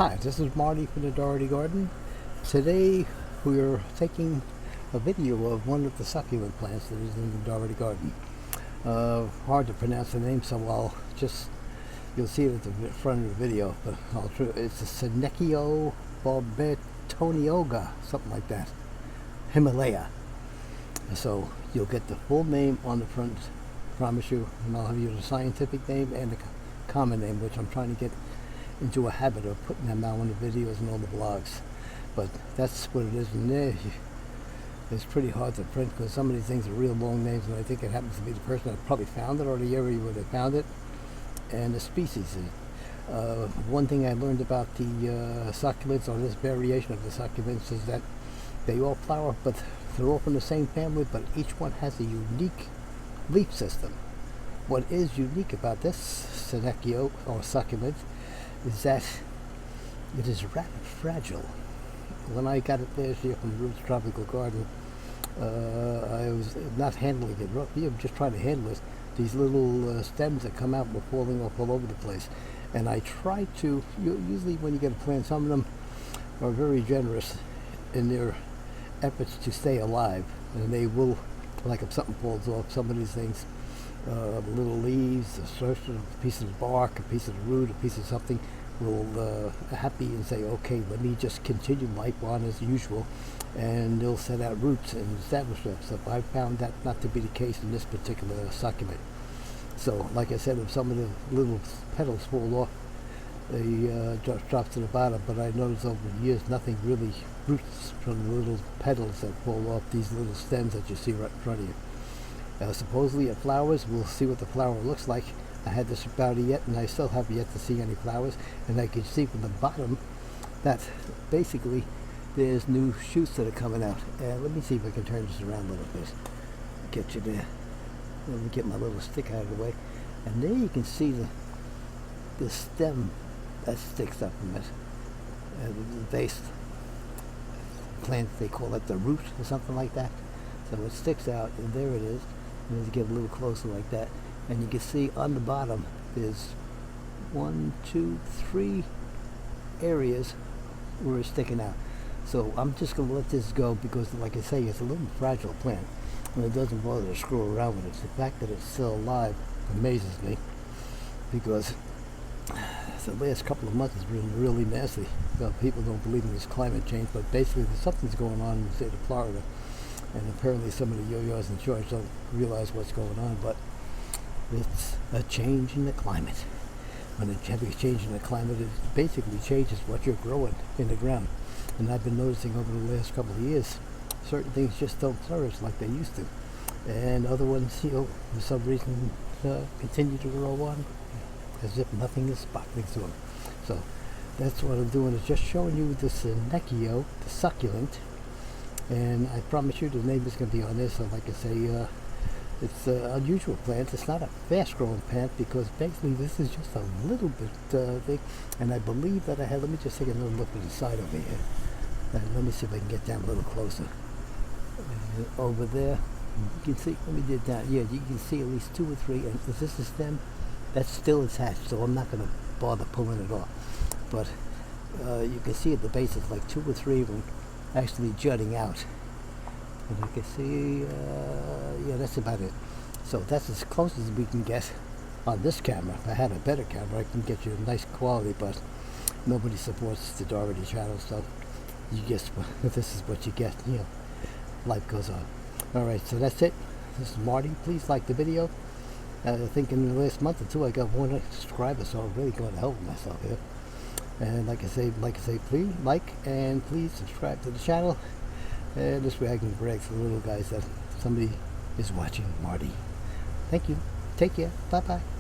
Hi, this is Marty from the Doherty Garden. Today we are taking a video of one of the succulent plants that is in the Doherty Garden. Hard to pronounce the name, so you'll see it at the front of the video, but it's a Senecio Barbetonicoa, something like that, Himalaya. So you'll get the full name on the front, promise you, and I'll have you the scientific name and the common name, which I'm trying to get into a habit of putting them out on the videos and all the blogs. But that's what it is in there. It's pretty hard to print because some of these things are real long names, and I think it happens to be the person that probably found it or the area where they found it and the species. One thing I learned about the succulents, or this variation of the succulents, is that they all flower, but they're all from the same family, but each one has a unique leaf system. What is unique about this Senecio or succulent is that it is rather fragile. When I got it last year from Roots Tropical Garden, I was not handling it roughly. I'm just trying to handle it. These little stems that come out were falling off all over the place, and I try to. Usually, when you get a plant, some of them are very generous in their efforts to stay alive, and they will, like if something falls off, some of these things, the little leaves, a piece of the bark, a piece of the root, a piece of something, will happy and say, okay, let me just continue life on as usual, and they'll set out roots and establish themselves. I found that not to be the case in this particular succulent. So, like I said, if some of the little petals fall off, they drop to the bottom, but I noticed over the years nothing really roots from the little petals that fall off these little stems that you see right in front of you. Supposedly it flowers. We'll see what the flower looks like. I had this about it yet, and I still have yet to see any flowers, and I can see from the bottom that basically there's new shoots that are coming out. Let me see if I can turn this around a little bit, get you there. Let me get my little stick out of the way, and there you can see the stem that sticks up from it, the base plant. They call it the root or something like that. So it sticks out, and there it is. And as you get a little closer like that, and you can see on the bottom there's 1, 2, 3 areas where it's sticking out. So I'm just going to let this go because, like I say, it's a little fragile plant, and it doesn't bother to screw around with it. The fact that it's still alive amazes me, because the last couple of months has been really nasty. Well, people don't believe in this climate change, but basically something's going on in the state of Florida. And apparently some of the yo-yos in charge don't realize what's going on, but it's a change in the climate. When you have a change in the climate, it basically changes what you're growing in the ground. And I've been noticing over the last couple of years, certain things just don't flourish like they used to. And other ones, for some reason, continue to grow on as if nothing is bothering to them. So that's what I'm doing, is just showing you the Senecio, the succulent. And I promise you the name is going to be on this. So like I say, it's an unusual plant. It's not a fast growing plant because basically this is just a little bit big. And I believe that let me just take a little look at the side over here. And let me see if I can get down a little closer. Over there, you can see, let me get down. Yeah, you can see at least 2 or 3. And is this a stem? That's still attached, so I'm not going to bother pulling it off. But you can see at the base it's like 2 or 3 of them actually jutting out, and you can see yeah, that's about it. So that's as close as we can get on this camera. If I had a better camera, I can get you a nice quality, but nobody supports the Doherty channel, so you guess this is what you get. Life goes on. Alright, so that's it. This is Marty. Please like the video. I think in the last month or two I got 1 subscriber, so I'm really going to help myself here. And like I say, please like and please subscribe to the channel. And this way I can brag to the little guys that somebody is watching Marty. Thank you. Take care. Bye-bye.